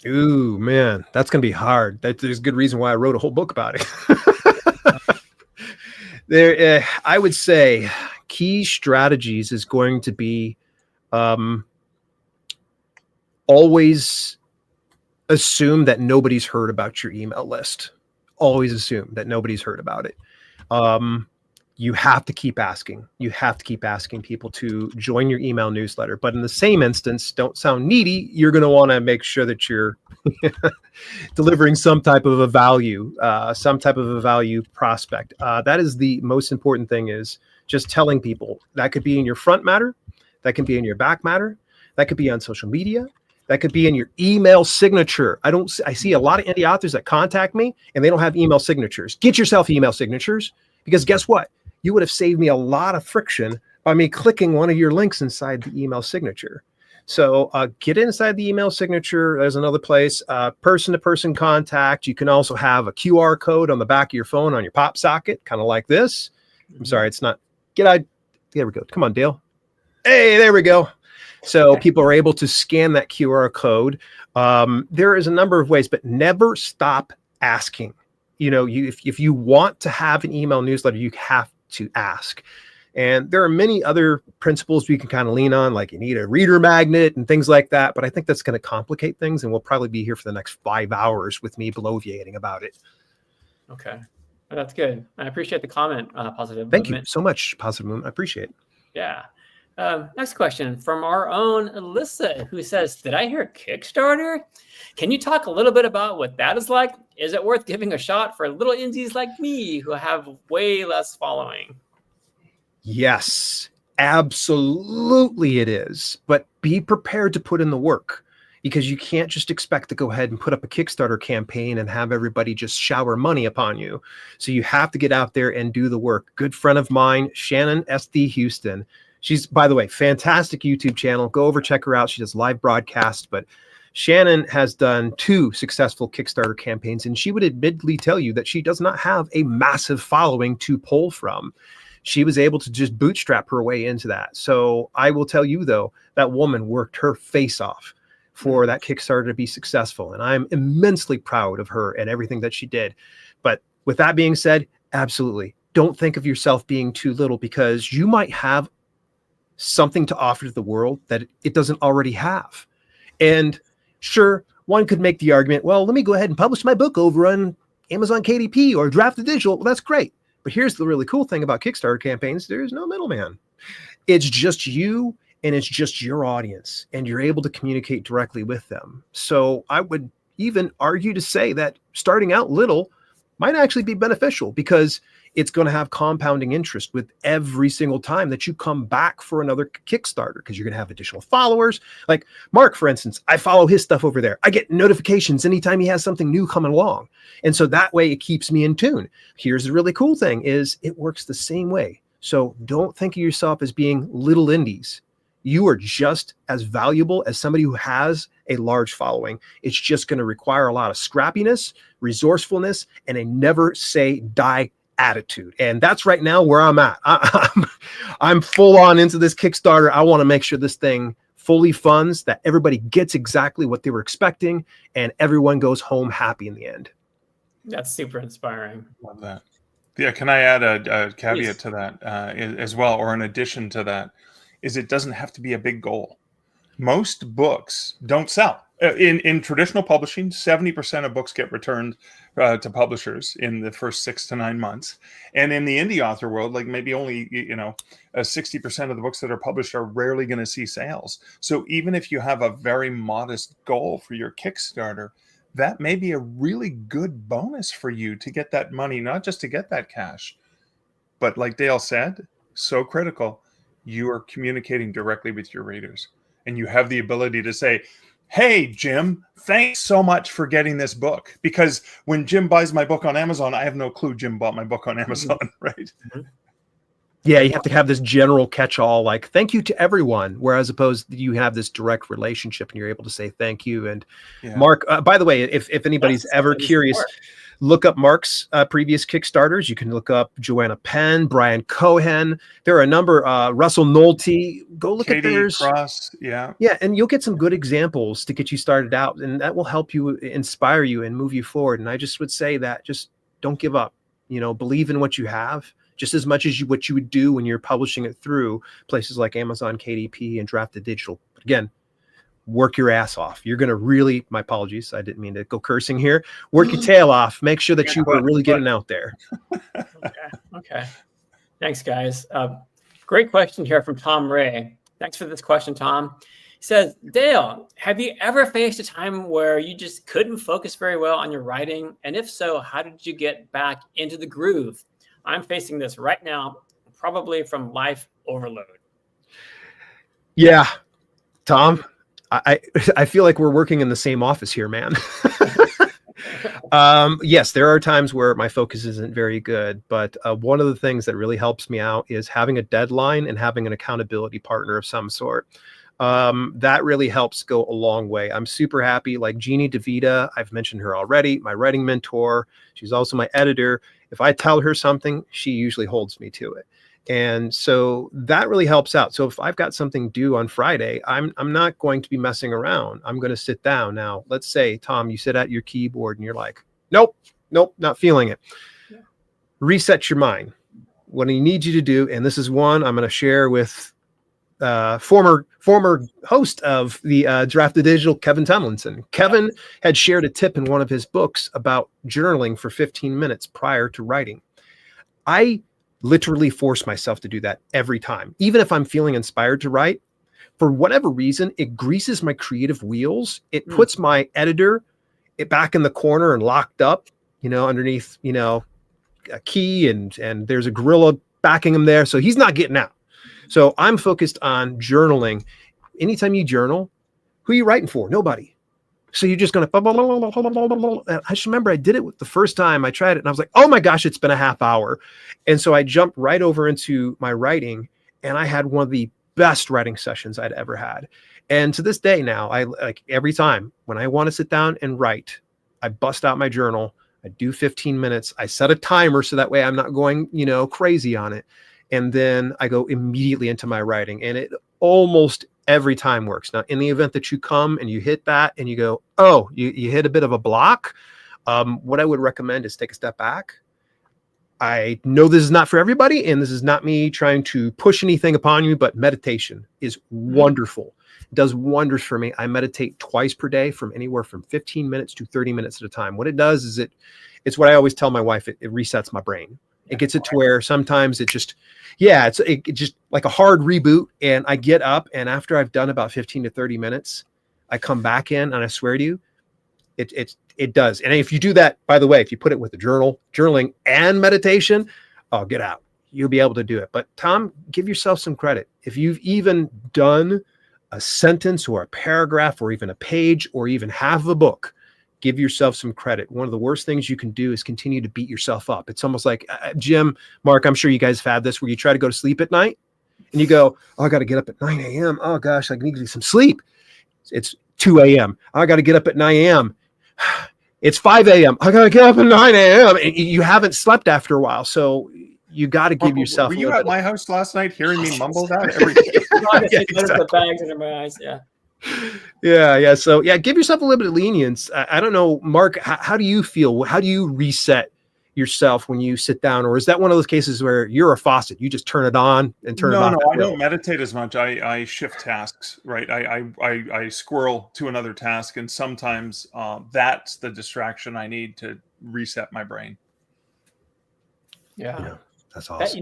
Ooh, man, that's going to be hard. There's a good reason why I wrote a whole book about it. I would say key strategies is going to be always assume that nobody's heard about your email list. Always assume that nobody's heard about it. You have to keep asking. You have to keep asking people to join your email newsletter. But in the same instance, don't sound needy. You're going to want to make sure that you're delivering some type of a value prospect. That is the most important thing, is just telling people. That could be in your front matter. That can be in your back matter. That could be on social media. That could be in your email signature. I see a lot of indie authors that contact me and they don't have email signatures. Get yourself email signatures, because guess what? You would have saved me a lot of friction by me clicking one of your links inside the email signature. So get inside the email signature. There's another place, person-to-person contact. You can also have a QR code on the back of your phone on your pop socket, kind of like this. I'm sorry, it's not. There we go. Come on, Dale. Hey, there we go. So people are able to scan that QR code. There is a number of ways, but never stop asking. If you want to have an email newsletter, you have to ask. And there are many other principles we can kind of lean on, like you need a reader magnet and things like that. But I think that's going to complicate things, and we'll probably be here for the next 5 hours with me bloviating about it. Okay, that's good. I appreciate the comment, Positive Thank Movement. You so much, Positive Movement. I appreciate it. Yeah. Next question from our own Alyssa, who says, did I hear Kickstarter? Can you talk a little bit about what that is like? Is it worth giving a shot for little indies like me who have way less following? Yes, absolutely it is. But be prepared to put in the work, because you can't just expect to go ahead and put up a Kickstarter campaign and have everybody just shower money upon you. So you have to get out there and do the work. Good friend of mine, Shannon SD Houston. She's, by the way, fantastic YouTube channel. Go over, check her out. She does live broadcasts, but Shannon has done 2 successful Kickstarter campaigns, and she would admittedly tell you that she does not have a massive following to pull from. She was able to just bootstrap her way into that. So I will tell you, though, that woman worked her face off for that Kickstarter to be successful. And I'm immensely proud of her and everything that she did. But with that being said, absolutely, don't think of yourself being too little, because you might have something to offer to the world that it doesn't already have. And sure, one could make the argument, well, let me go ahead and publish my book over on Amazon KDP or Draft to Digital. Well, that's great. But here's the really cool thing about Kickstarter campaigns. There's no middleman. It's just you and it's just your audience, and you're able to communicate directly with them. So I would even argue to say that starting out little might actually be beneficial, because it's going to have compounding interest with every single time that you come back for another Kickstarter, because you're going to have additional followers. Like Mark, for instance, I follow his stuff over there. I get notifications anytime he has something new coming along. And so that way it keeps me in tune. Here's the really cool thing is it works the same way. So don't think of yourself as being little indies. You are just as valuable as somebody who has a large following. It's just going to require a lot of scrappiness, resourcefulness, and a never say die attitude. And that's right now where I'm at. I'm full on into this Kickstarter. I want to make sure this thing fully funds, that everybody gets exactly what they were expecting, and everyone goes home happy in the end. That's super inspiring. Love that. Yeah, can I add a caveat to that as well, or an addition to that, is it doesn't have to be a big goal. Most books don't sell. In traditional publishing, 70% of books get returned to publishers in the first 6 to 9 months. And in the indie author world, like maybe only 60% of the books that are published are rarely going to see sales. So even if you have a very modest goal for your Kickstarter, that may be a really good bonus for you to get that money, not just to get that cash, but like Dale said, so critical, you are communicating directly with your readers, and you have the ability to say, hey, Jim, thanks so much for getting this book. Because when Jim buys my book on Amazon, I have no clue Jim bought my book on Amazon, right? Yeah, you have to have this general catch-all, like, thank you to everyone, whereas opposed you have this direct relationship and you're able to say thank you. And Mark, by the way, if anybody's ever curious, look up Mark's previous Kickstarters. You can look up Joanna Penn, Brian Cohen. There are a number, Russell Nolte. Go look at theirs. Cross, yeah, and you'll get some good examples to get you started out, and that will help you, inspire you, and move you forward. And I just would say that just don't give up. Believe in what you have just as much as what you would do when you're publishing it through places like Amazon KDP and Draft to Digital. But again, work your ass off. You're going to really, my apologies, I didn't mean to go cursing here. Work your tail off. Make sure that you are really getting out there. Okay. Thanks, guys. Great question here from Tom Ray. Thanks for this question, Tom. He says, Dale, have you ever faced a time where you just couldn't focus very well on your writing? And if so, how did you get back into the groove? I'm facing this right now, probably from life overload. Yeah, Tom, I feel like we're working in the same office here, man. Yes, there are times where my focus isn't very good, but one of the things that really helps me out is having a deadline and having an accountability partner of some sort. That really helps go a long way. I'm super happy. Like Jeannie DeVita, I've mentioned her already, my writing mentor. She's also my editor. If I tell her something, she usually holds me to it. And so that really helps out. So if I've got something due on Friday, I'm not going to be messing around. I'm going to sit down. Now, let's say, Tom, you sit at your keyboard and you're like, nope, not feeling it. Yeah. Reset your mind. What I need you to do, and this is one I'm going to share with former host of the Draft to Digital, Kevin Tomlinson. Kevin had shared a tip in one of his books about journaling for 15 minutes prior to writing. I literally force myself to do that every time. Even if I'm feeling inspired to write, for whatever reason, it greases my creative wheels. It puts my editor back in the corner and locked up, underneath, a key, and there's a gorilla backing him there. So he's not getting out. So I'm focused on journaling. Anytime you journal, who are you writing for? Nobody. So you're just going to, I just remember I did it the first time I tried it and I was like, oh my gosh, it's been a half hour. And so I jumped right over into my writing and I had one of the best writing sessions I'd ever had. And to this day now, I like every time when I want to sit down and write, I bust out my journal. I do 15 minutes. I set a timer so that way I'm not going, crazy on it. And then I go immediately into my writing, and it almost every time works. Now, in the event that you come and you hit that and you go, oh, you hit a bit of a block, what I would recommend is take a step back. I know this is not for everybody, and this is not me trying to push anything upon you, but meditation is wonderful. It does wonders for me. I meditate twice per day from anywhere from 15 minutes to 30 minutes at a time. What it does is it's what I always tell my wife, it resets my brain. It gets it to where sometimes it just like a hard reboot, and I get up, and after I've done about 15 to 30 minutes, I come back in, and I swear to you, it does. And if you do that, by the way, if you put it with the journaling and meditation, oh, get out. You'll be able to do it. But Tom, give yourself some credit. If you've even done a sentence or a paragraph or even a page or even half of a book, give yourself some credit. One of the worst things you can do is continue to beat yourself up. It's almost like Jim, Mark, I'm sure you guys have had this where you try to go to sleep at night and you go, oh, I got to get up at 9 a.m. Oh gosh, I need to get some sleep. It's 2 a.m. I got to get up at 9 a.m. It's 5 a.m. I got to get up at 9 a.m. And you haven't slept after a while. So you got to give yourself. Were you at my house last night hearing me mumble that every day? The bags under my eyes. Yeah. So give yourself a little bit of lenience. I don't know, Mark, how do you feel? How do you reset yourself when you sit down? Or is that one of those cases where you're a faucet? You just turn it on and turn it off? No, I don't meditate as much. I shift tasks, right? I squirrel to another task. And sometimes that's the distraction I need to reset my brain. Yeah. That's awesome.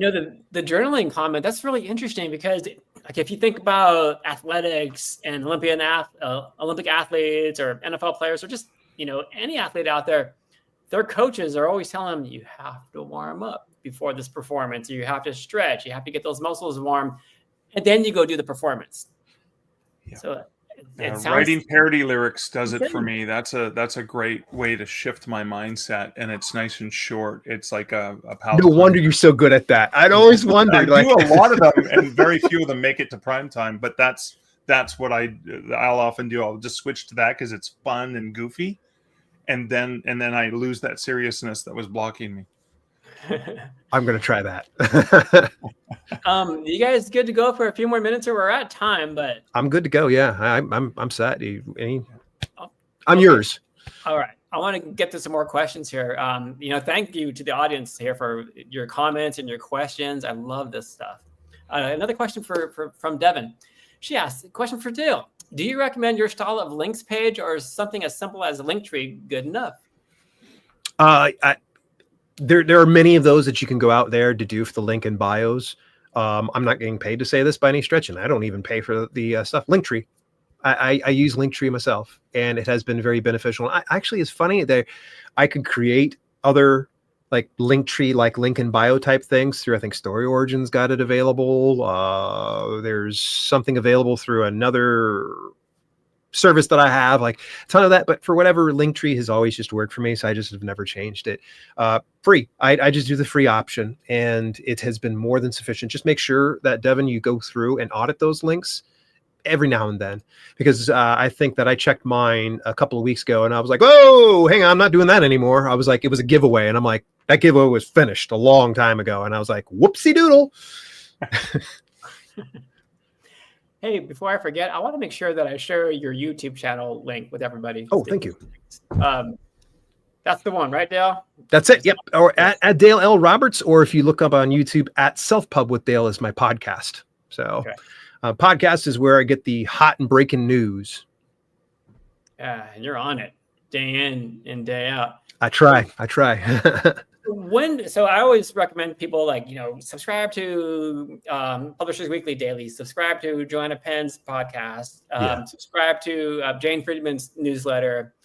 The journaling comment, that's really interesting because like if you think about athletics and Olympic athletes or NFL players or just, any athlete out there, their coaches are always telling them you have to warm up before this performance. You have to stretch. You have to get those muscles warm. And then you go do the performance. Yeah. So writing parody lyrics does it for me. That's a great way to shift my mindset, and it's nice and short. It's like a no wonder you're so good at that. I'd always wondered. I do a lot of them, and very few of them make it to prime time. But that's what I'll often do. I'll just switch to that because it's fun and goofy, and then I lose that seriousness that was blocking me. I'm going to try that. You guys good to go for a few more minutes, or we're at time? But I'm good to go. Yeah, I'm set. I'm yours. All right. I want to get to some more questions here. Thank you to the audience here for your comments and your questions. I love this stuff. Another question from Devin. She asked, a question for Dale. Do you recommend your style of links page, or is something as simple as a link tree good enough? There are many of those that you can go out there to do for the link and bios. I'm not getting paid to say this by any stretch, and I don't even pay for the stuff. Linktree. I use Linktree myself, and it has been very beneficial. Actually, it's funny that I could create other like Linktree, like link and bio type things through, I think Story Origins got it available. There's something available through another service that I have, like a ton of that, but for whatever, Linktree has always just worked for me, so I just have never changed it. Free. I just do the free option, and it has been more than sufficient. Just make sure that, Devin, you go through and audit those links every now and then, because I think that I checked mine a couple of weeks ago, and I was like, oh, hang on, I'm not doing that anymore. I was like, it was a giveaway, and I'm like, that giveaway was finished a long time ago, and I was like, whoopsie doodle. Hey, before I forget, I want to make sure that I share your YouTube channel link with everybody. Oh, thank you. That's the one, right, Dale? That's it. Yep. Or at Dale L. Roberts, or if you look up on YouTube, at Self-Pub with Dale is my podcast. So podcast is where I get the hot and breaking news. Yeah, and you're on it day in and day out. I try. So I always recommend people subscribe to Publishers Weekly Daily, subscribe to Joanna Penn's podcast, subscribe to Jane Friedman's newsletter.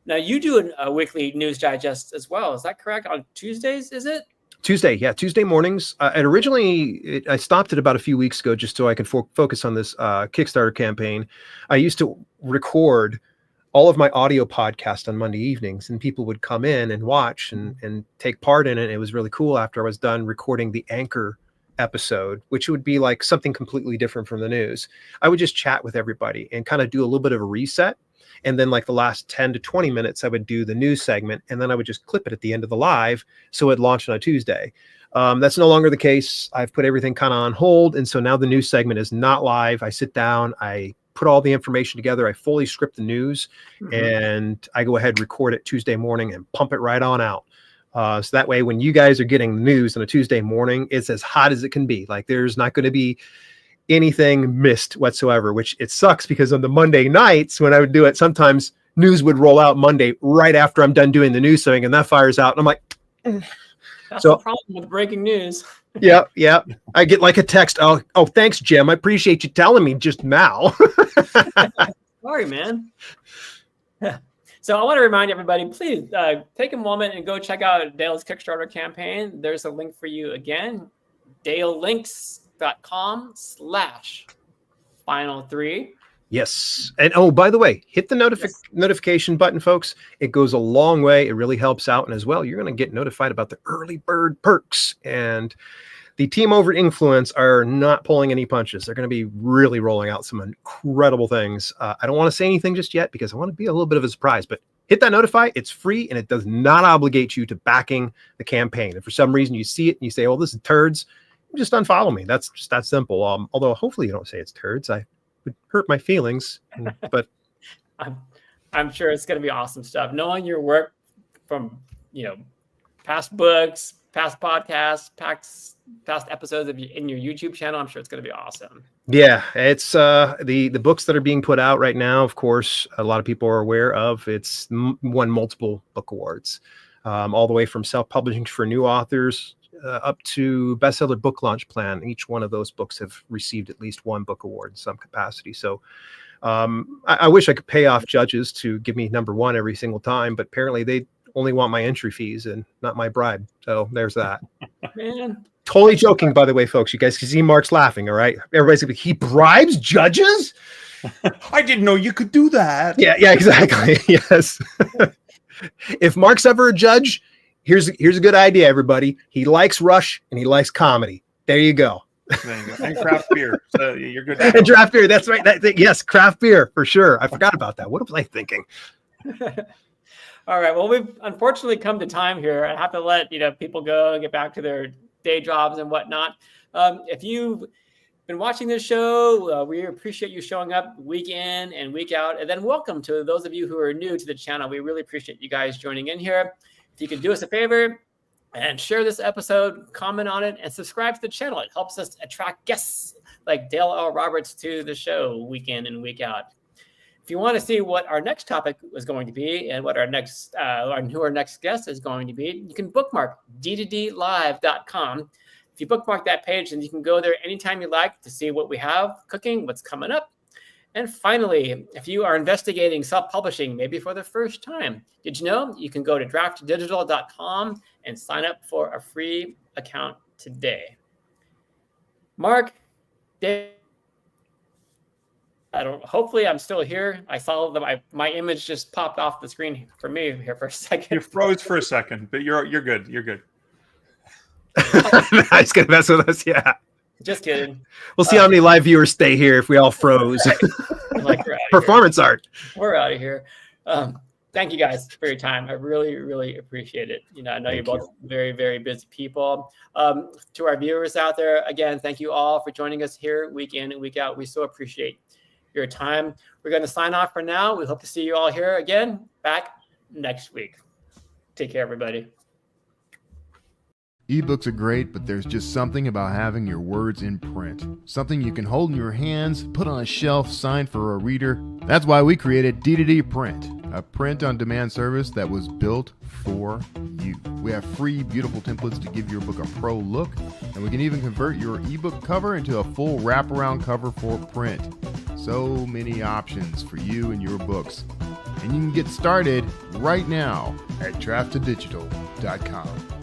Now you do a weekly news digest as well. Is that correct? On Tuesdays, is it? Tuesday mornings. And originally I stopped it about a few weeks ago just so I could focus on this Kickstarter campaign. I used to record all of my audio podcast on Monday evenings, and people would come in and watch and take part in it. It was really cool after I was done recording the anchor episode, which would be like something completely different from the news. I would just chat with everybody and kind of do a little bit of a reset. And then like the last 10 to 20 minutes, I would do the news segment, and then I would just clip it at the end of the live. So it launched on a Tuesday. That's no longer the case. I've put everything kind of on hold. And so now the news segment is not live. I sit down, I put all the information together. I fully script the news, and I go ahead, record it Tuesday morning and pump it right on out. So that way, when you guys are getting news on a Tuesday morning, it's as hot as it can be. Like there's not going to be anything missed whatsoever, which it sucks because on the Monday nights when I would do it, sometimes news would roll out Monday right after I'm done doing the news thing, and that fires out. And I'm like, that's the problem with breaking news. Yeah. I get like a text. Oh, thanks, Jim. I appreciate you telling me just now. Sorry, man. So I want to remind everybody, please take a moment and go check out Dale's Kickstarter campaign. There's a link for you again, dalelinks.com/final3. Yes. And oh, by the way, hit the notification button, folks. It goes a long way. It really helps out. And as well, you're going to get notified about the early bird perks. And the team over at Influence are not pulling any punches. They're going to be really rolling out some incredible things. I don't want to say anything just yet because I want to be a little bit of a surprise, but hit that notify. It's free and it does not obligate you to backing the campaign. If for some reason you see it and you say, oh, this is turds, just unfollow me. That's just that simple. Although hopefully you don't say it's turds. I would hurt my feelings, but I'm sure it's going to be awesome stuff. Knowing your work from, past books, past podcasts, past episodes in your YouTube channel, I'm sure it's going to be awesome. Yeah, it's the books that are being put out right now. Of course, a lot of people are aware of. It's won multiple book awards, all the way from self-publishing for new authors up to bestseller book launch plan. Each one of those books have received at least one book award in some capacity. So I wish I could pay off judges to give me number one every single time, but apparently they only want my entry fees and not my bribe. So there's that. Man. Totally joking, by the way, folks. You guys can see Mark's laughing, all right? Everybody's going to be, he bribes judges? I didn't know you could do that. Yeah, exactly. Yes. If Mark's ever a judge, here's a good idea, everybody. He likes Rush and he likes comedy. There you go. And craft beer. So you're good. And draft beer. That's right. Yes, craft beer for sure. I forgot about that. What was I thinking? All right. Well, we've unfortunately come to time here. I have to let people go and get back to their day jobs and whatnot. If you've been watching this show, we appreciate you showing up week in and week out. And then welcome to those of you who are new to the channel. We really appreciate you guys joining in here. If you could do us a favor and share this episode, comment on it, and subscribe to the channel. It helps us attract guests like Dale L. Roberts to the show week in and week out. If you want to see what our next topic is going to be and what our next who our next guest is going to be, you can bookmark d2dlive.com. If you bookmark that page, then you can go there anytime you like to see what we have cooking, what's coming up. And finally, if you are investigating self-publishing, maybe for the first time, did you know you can go to draftdigital.com and sign up for a free account today? Mark, Dave, hopefully I'm still here. I saw that my image just popped off the screen for me here for a second. You froze for a second, but you're good. You're good. Nice, gonna mess with us, yeah. Just kidding. We'll see how many live viewers stay here if we all froze. Like performance art. We're out of here. Thank you guys for your time. I really, really appreciate it. I know you're both very, very busy people. To our viewers out there, again, thank you all for joining us here week in and week out. We so appreciate your time. We're going to sign off for now. We hope to see you all here again back next week. Take care, everybody. Ebooks are great, but there's just something about having your words in print. Something you can hold in your hands, put on a shelf, sign for a reader. That's why we created D2D Print, a print-on-demand service that was built for you. We have free, beautiful templates to give your book a pro look, and we can even convert your ebook cover into a full wraparound cover for print. So many options for you and your books. And you can get started right now at draftdigital.com.